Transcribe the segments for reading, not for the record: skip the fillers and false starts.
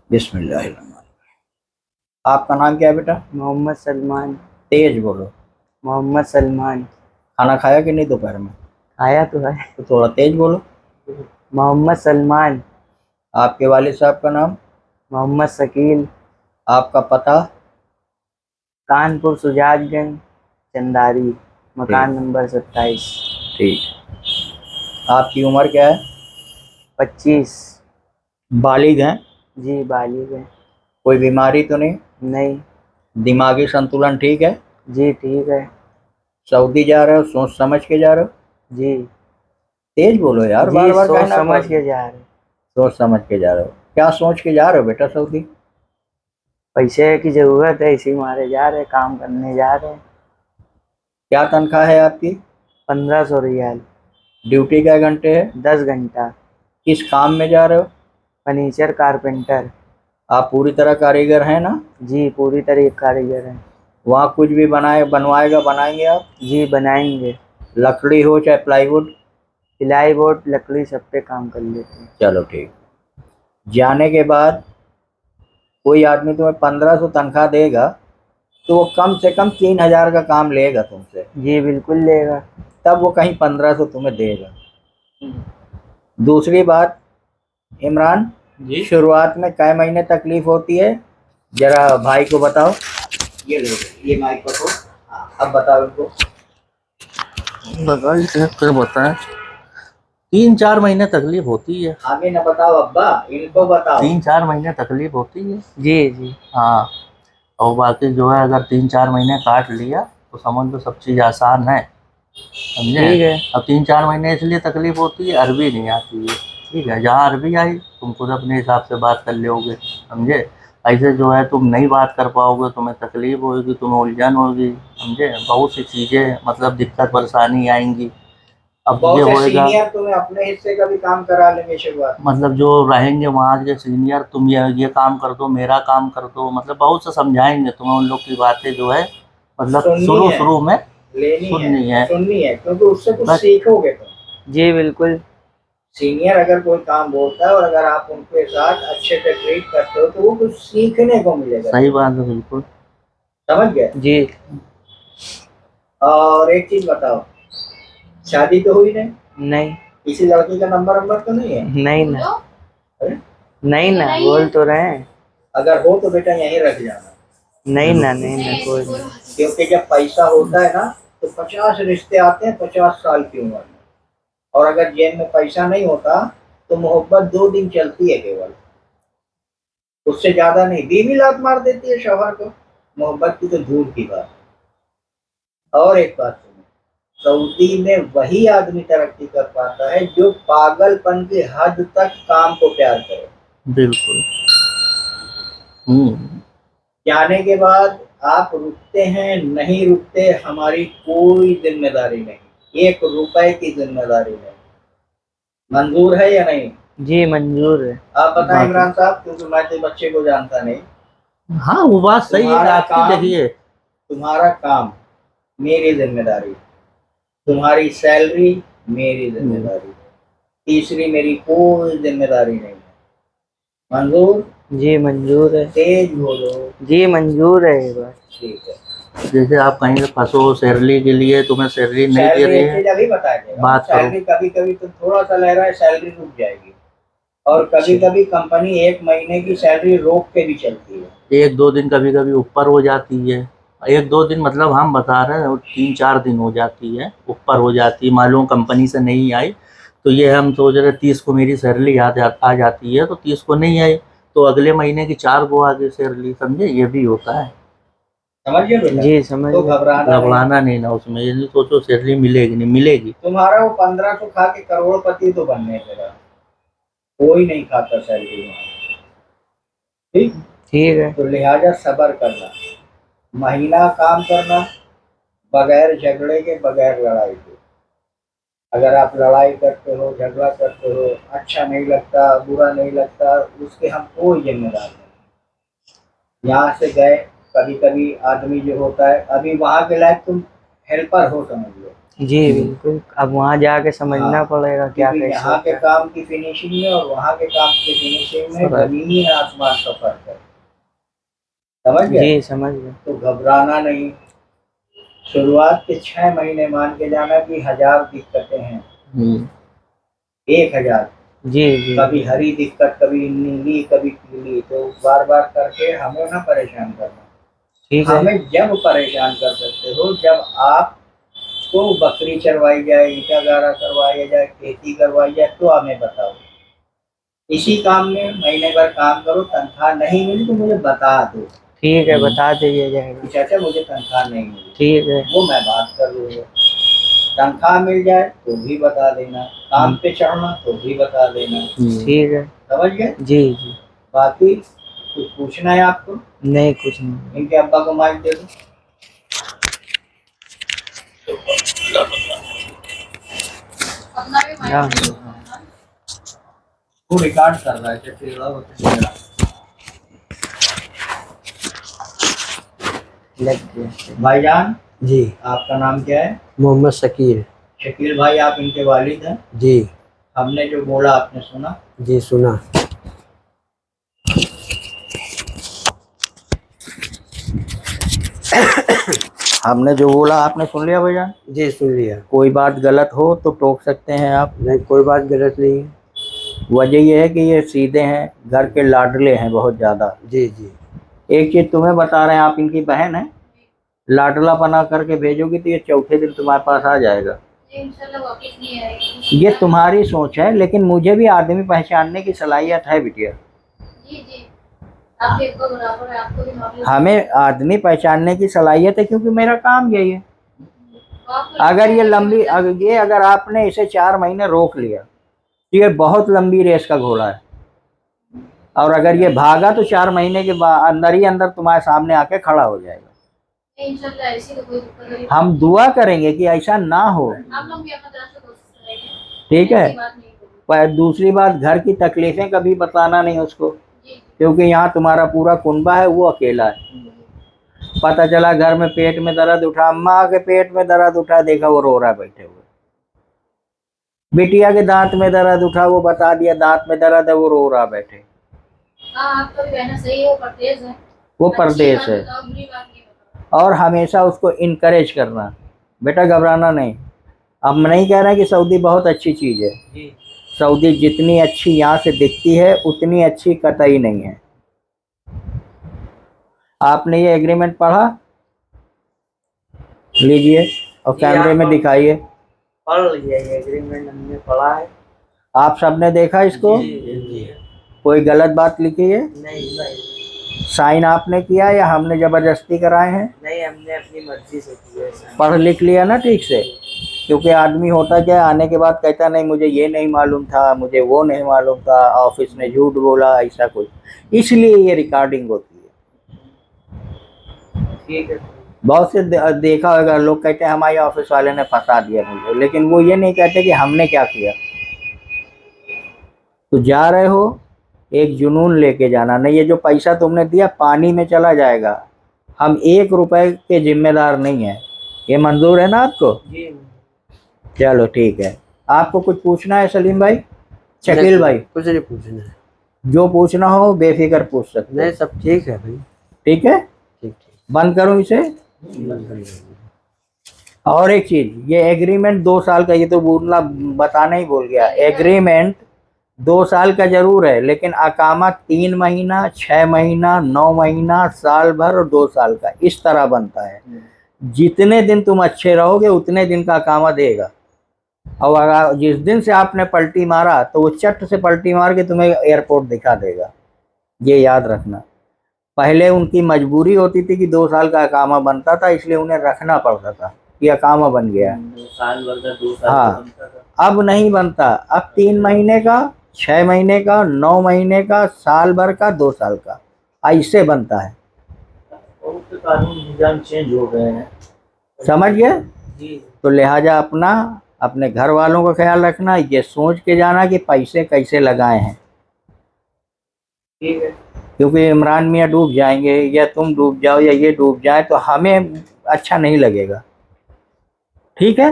बिस्मिल्लाहिर्रहमानिर्रहीम। आपका नाम क्या है बेटा? मोहम्मद सलमान। तेज बोलो। मोहम्मद सलमान। खाना खाया कि नहीं दोपहर में? आया तो है। तो थोड़ा तेज बोलो। मोहम्मद सलमान। आपके वालिद साहब का नाम? मोहम्मद शकील। आपका पता? कानपुर सुजातगंज चंदारी, ठीक। मकान नंबर 27। ठीक। आपकी उम्र क्या है? 25। बालिग हैं? जी बालिग है। कोई बीमारी तो नहीं? नहीं। दिमागी संतुलन ठीक है? जी ठीक है। सऊदी जा रहे हो, सोच समझ के जा रहे हो? जी। तेज बोलो यार, जी बार बार सोच कहना समझ पड़। के जा रहे। सोच समझ के जा रहे हो? क्या सोच के जा रहे हो बेटा सऊदी? पैसे की जरूरत है, इसी मारे जा रहे, काम करने जा रहे। क्या तनख्वाह है आपकी? 1500 रियाल। ड्यूटी क्या घंटे है? 10 घंटा। किस काम में जा रहे हो? Furniture carpenter. आप पूरी तरह कारीगर हैं ना? जी पूरी तरह कारीगर है। वहाँ कुछ भी बनाए बनवाएगा बनाएंगे आप? जी बनाएंगे। लकड़ी हो चाहे प्लाईवुड? प्लाई बोर्ड लकड़ी सब पे काम कर लेते हैं। चलो ठीक। जाने के बाद कोई आदमी तुम्हें 1500 तनख्वाह देगा तो वो कम से कम 3000 का काम लेगा तुमसे, जी बिल्कुल लेगा। तब वो कहीं 1500 तुम्हें देगा। दूसरी बात, इमरान, जी। शुरुआत में कै महीने तकलीफ होती है? जरा भाई को बताओ। ये लो, ये माइक पकड़ो। हाँ, अब बताओ इनको। बताइए फिर बताएं। 3-4 महीने तकलीफ होती है। आगे न बताओ अब्बा, इनको बताओ। 3-4 महीने तकलीफ होती है। जी जी। हाँ। और बाकी जो है, अगर 3-4 महीने काट लिया तो समझ लो सब चीज़ आसान है। समझे? ठीक है। अब 3-4 महीने इसलिए तकलीफ होती है, अरबी नहीं आती है। ठीक है, जहाँ अरबी आई तुम खुद अपने हिसाब से बात कर लोगे। समझे? ऐसे जो है तुम नहीं बात कर पाओगे, तुम्हें तकलीफ होगी, तुम्हें उलझन होगी। समझे? बहुत सी चीज़ें मतलब दिक्कत परेशानी आएंगी। अब ये बहुत से होएगा, सीनियर तुम्हें अपने हिस्से का भी काम करा लेंगे शुरुआत में। मतलब जो रहेंगे वहाँ के सीनियर, तुम ये काम कर दो, मेरा काम कर दो, मतलब बहुत से समझाएंगे तुम्हें। उन लोग की बातें जो है मतलब सुननी शुरू है, शुरू में लेनी है, सुननी है। सुननी है, क्योंकि उससे कुछ बस सीखोगे तुम। जी बिल्कुल। सीनियर अगर कोई काम बोलता है और अगर आप उनके साथ अच्छे से ट्रीट करते हो तो वो कुछ सीखने को मिलेगा सही तुम्हें। बात है, बिल्कुल। समझ गए? जी। और एक चीज बताओ, शादी तो हुई नहीं? नहीं। किसी लड़की का नंबर तो नहीं है? नहीं ना। अरे, नहीं ना बोल तो रहे हैं। अगर हो तो बेटा यहीं रख जाना। नहीं ना, नहीं ना, कोई नहीं। क्योंकि जब पैसा होता है ना तो 50 रिश्ते आते हैं 50 साल की उम्र में। और अगर जेब में पैसा नहीं होता तो मोहब्बत 2 दिन चलती है केवल, उससे ज्यादा नहीं। बीवी लात मार देती है शौहर को, मोहब्बत की तो दूर की बात। और एक बात सुनो, सऊदी में वही आदमी तरक्की कर पाता है जो पागलपन की हद तक काम को प्यार करे। बिल्कुल। जाने के बाद आप रुकते हैं नहीं रुकते हमारी कोई जिम्मेदारी नहीं, 1 रुपए की जिम्मेदारी नहीं। मंजूर है या नहीं? जी मंजूर है। आप बताएं बात इमरान साहब, क्योंकि मैं तो बच्चे को जानता नहीं। हाँ, वो बात सही है कि तुम्हारा आपकी। काम, देखिए, तुम्हारा काम मेरी जिम्मेदारी, तुम्हारी सैलरी मेरी जिम्मेदारी, तीसरी मेरी कोई जिम्मेदारी नहीं है। मंजूर? जी मंजूर है। तेज बोलो। जी मंजूर है ये बात। ठीक है। जैसे आप कहीं से फंसो सैलरी के लिए, तुम्हें सैलरी नहीं दे सैलरी रही एक है, चीज अभी बता देगा, बात करो। सैलरी कभी कभी तो थोड़ा सा लह रहा है, सैलरी रुक जाएगी। और कभी अच्छा। कभी कंपनी 1 महीने की सैलरी रोक के भी चलती है। 1-2 दिन कभी कभी ऊपर हो जाती है। 1-2 दिन मतलब हम बता रहे हैं, 3-4 दिन हो जाती है, ऊपर हो जाती है। मालूम कंपनी से नहीं आई तो ये हम सोच रहे 30 को मेरी सैलरी आ जाती है, तो 30 को नहीं आई तो अगले महीने की 4 को आ गई सैलरी। समझे? ये भी होता है। समझ गए बेटा? जी समझ तो गए। घबराना नहीं। घबराना नहीं ना उसमें, ये नहीं सोचो सैलरी मिलेगी नहीं मिलेगी। तुम्हारा वो 1500 खा के करोड़पति तो बनने तेरा, कोई नहीं खाता सैलरी वहाँ। ठीक। ठीक है। तो लिहाजा सब्र करना, महीना काम करना, बगैर झगड़े के बगैर लड़ाई के। अगर आप लड़ाई करते हो, झगड़ा करते हो, अच्छा नहीं लगता, बुरा नहीं लगता, उसके हम कोई जिम्मेदार नहीं। यहाँ से गए, कभी कभी आदमी जो होता है, अभी वहाँ के लायक तुम हेल्पर हो समझ लो, जी बिल्कुल, अब वहाँ जाके समझना हाँ, पड़ेगा क्या क्योंकि कैसे यहाँ के होता है। काम की फिनिशिंग में और वहाँ के काम की फिनिशिंग में फर्क। जमीनी आसमान का फर्क है, समझ गए? जी समझ गए। तो घबराना नहीं। शुरुआत के 6 महीने मान के जाना कि 1000 दिक्कतें हैं, 1000। जी जी कभी हरी दिक्कत, कभी नीली, कभी पीली, तो बार बार करके हमें ना परेशान करना। ठीक है। हमें जब परेशान कर सकते हो जब आपको बकरी चरवाई जाए, ईटा गारा करवाया जाए, खेती करवाई जाए, तो हमें बताओ। इसी काम में महीने भर काम करो, तनख्वाह नहीं मिली तो मुझे बता दो ठीक है, बता दीजिए जाएगा। कि चाचा मुझे तनख्वाह नहीं मिली, ठीक है। वो मैं बात कर लूँगा। तनख्वाह मिल जाए तो भी बता देना, काम पे चढ़ना तो भी बता देना, ठीक है। समझ गए? जी जी। बाकी कुछ पूछना है आपको? नहीं कुछ नहीं। इनके अब्बा को माइक दे दो। हाँ। वो रिकॉर्ड कर रहा है, चटेला होता है। लग गया। भाईजान जी, आपका नाम क्या है? मोहम्मद शकील। शकील भाई, आप इनके वालिद हैं? जी हमने जो बोला आपने सुना? जी सुना। हमने जो बोला आपने सुन लिया भाईजान? जी सुन लिया। कोई बात गलत हो तो टोक सकते हैं आप। नहीं, कोई बात गलत नहीं है। वजह यह है कि ये सीधे हैं, घर के लाडले हैं बहुत ज़्यादा। जी जी। एक चीज़ तुम्हें बता रहे हैं, आप इनकी बहन है, लाडला बना करके भेजोगी तो ये चौथे दिन तुम्हारे पास आ जाएगा। वापस नहीं आएगी। ये तुम्हारी सोच है, लेकिन मुझे भी आदमी पहचानने की सलाहियत है बिटिया। जी जी, आप देखो बराबर है, आपको भी नॉलेज। हमें आदमी पहचानने की सलाहियत है, क्योंकि मेरा काम यही है। आपको अगर ये लगता है लंबी, अगर आपने इसे 4 महीने रोक लिया तो ये बहुत लंबी रेस का घोड़ा है, और अगर ये भागा तो 4 महीने के बाद अंदर ही अंदर तुम्हारे सामने आके खड़ा हो जाएगा। इंशाल्लाह ऐसी तो कोई दिक्कत नहीं। हम दुआ करेंगे कि ऐसा ना हो, हम लोग भी अपना तरफ से कोशिश करेंगे। ठीक है? ऐसी बात नहीं होगी। पर दूसरी बात, घर की तकलीफें कभी बताना नहीं उसको, जी क्योंकि यहाँ तुम्हारा पूरा कुनबा है, वो अकेला है। पता चला घर में पेट में दर्द उठा, अम्मा के पेट में दर्द उठा, देखा वो रो रहा है बैठे हुए। बिटिया के दांत में दर्द उठा, वो बता दिया दांत में दर्द है, वो रो रहा बैठे। हाँ, आपका भी कहना सही है, वो परदेश है। वो अच्छी परदेश बात है। बताओ, बुरी बात नहीं बताओ। और हमेशा उसको इनकरेज करना, बेटा घबराना नहीं। अब मैं नहीं कह रहा कि सऊदी बहुत अच्छी चीज़ है, सऊदी जितनी अच्छी यहाँ से दिखती है उतनी अच्छी कतई नहीं है। आपने ये एग्रीमेंट पढ़ा? लीजिए और कैमरे में दिखाइए। पढ़ लिया, ये एग्रीमेंट हमने पढ़ा है। आप सबने देखा इसको? कोई गलत बात लिखी है? नहीं साइन आपने किया या हमने जबरदस्ती कराए हैं? नहीं, हमने अपनी मर्जी से किया है। पढ़ लिख लिया ना ठीक से? क्योंकि आदमी होता क्या है, आने के बाद कहता नहीं मुझे ये नहीं मालूम था, मुझे वो नहीं मालूम था, ऑफिस ने झूठ बोला, ऐसा कुछ। इसलिए ये रिकॉर्डिंग होती है। ठीक है। बहुत से देखा होगा, लोग कहते हैं हमारे ऑफिस वाले ने फंसा दिया मुझे, लेकिन वो ये नहीं कहते कि हमने क्या किया। तो जा रहे हो, एक जुनून लेके जाना नहीं। ये जो पैसा तुमने दिया पानी में चला जाएगा, हम 1 रुपए के जिम्मेदार नहीं है। ये मंजूर है ना आपको? जी। चलो ठीक है। आपको कुछ पूछना है सलीम भाई? शकील भाई? कुछ नहीं पूछना है। जो पूछना हो बेफिक्र पूछ सकते नहीं, हैं। सब ठीक है भाई। ठीक है, ठीक ठीक। बंद करूं इसे? बंद कर दो। और एक चीज, ये एग्रीमेंट 2 साल का, ये तो बोलना बताना ही भूल गया। एग्रीमेंट 2 साल का जरूर है, लेकिन अकामा 3 महीना, 6 महीना, 9 महीना, साल भर और 2 साल का, इस तरह बनता है। जितने दिन तुम अच्छे रहोगे उतने दिन का अकामा देगा। और अगर जिस दिन से आपने पलटी मारा तो वो चट से पलटी मार के तुम्हें एयरपोर्ट दिखा देगा, ये याद रखना। पहले उनकी मजबूरी होती थी कि 2 साल का अकामा बनता था, इसलिए उन्हें रखना पड़ता था कि अकामा बन गया। 2 साल भर का 2 साल हाँ। का बनता था। अब नहीं बनता, अब 3 महीने का, 6 महीने का, 9 महीने का, साल भर का, 2 साल का, ऐसे बनता है। और उसके कानून निजाम चेंज हो गए हैं। समझ गए? जी। तो लिहाजा अपने घर वालों का ख्याल रखना, ये सोच के जाना कि पैसे कैसे लगाए हैं, ठीक है। क्योंकि इमरान मियाँ डूब जाएंगे या तुम डूब जाओ या ये डूब जाए तो हमें अच्छा नहीं लगेगा। ठीक है?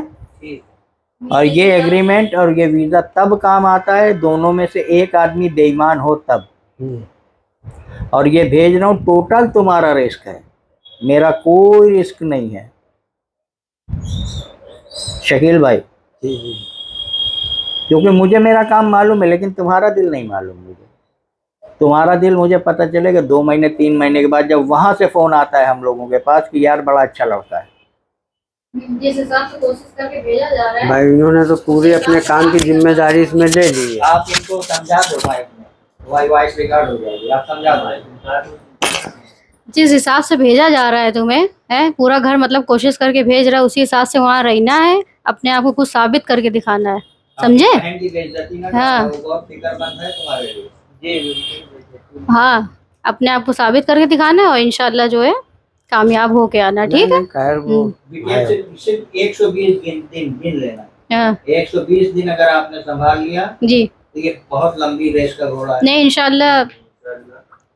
और ये एग्रीमेंट और ये वीजा तब काम आता है दोनों में से एक आदमी बेईमान हो तब। और ये भेज रहा हूँ, टोटल तुम्हारा रिस्क है, मेरा कोई रिस्क नहीं है शकील भाई, जी जी क्योंकि मुझे मेरा काम मालूम है लेकिन तुम्हारा दिल नहीं मालूम मुझे। तुम्हारा दिल मुझे पता चलेगा 2 महीने 3 महीने के बाद, जब वहां से फोन आता है हम लोगों के पास कि यार बड़ा अच्छा लड़का है। जिस हिसाब से कोशिश करके भेजा जा रहा है, भाई इन्होंने तो पूरी अपने काम की जिम्मेदारी इसमें ले ली है। आप इनको समझा दो भाई, वॉइस रिकॉर्ड हो जाएगी, आप समझा दो। जिस हिसाब से भेजा जा रहा है तुम्हें, है पूरा घर मतलब कोशिश करके भेज रहा है, उसी हिसाब से वहाँ रहना है, अपने आप को कुछ साबित करके दिखाना है, समझे? अपनी बहन की बेइज्जती ना हाँ। करो, बहुत फिक्रमंद है तुम्हारे लिए। हाँ, अपने आप को साबित करके दिखाना है और इंशाल्लाह जो है कामयाब होके आना, ठीक है? खैर वो बिटिया सिर्फ 120 दिन गिन लेना। हाँ 120 दिन अगर आपने संभाल लिया जी, तो ये बहुत लंबी रेस का घोड़ा है। नहीं इंशाल्लाह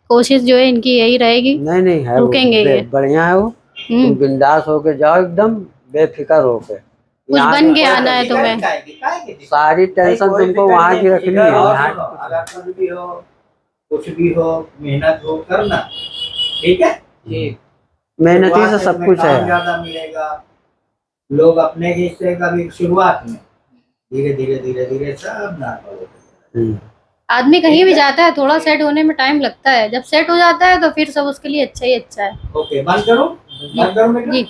कोशिश जो है इनकी यही रहेगी। नहीं है, रुकेंगे ये। बढ़िया है वो। तुम बिंदास होके जाओ, एकदम बेफिक्र होके। कुछ यहाँ बन पे के आना है तुम्हें। सारी टेंशन तुमको वहाँ की रखनी है। यहाँ अगर कुछ भी हो मेहनत हो करना, ठीक है? मेहनती से सब कुछ है। ज्यादा मिलेगा, लोग अपने हिस्से का भी शुरुआत में धीरे धीरे सब ना करो। आदमी कहीं भी जाता है थोड़ा सेट होने में टाइम लगता है, जब सेट हो जाता है तो फिर सब उसके लिए अच्छा ही अच्छा है। ओके, बंद करो बेटा। जी।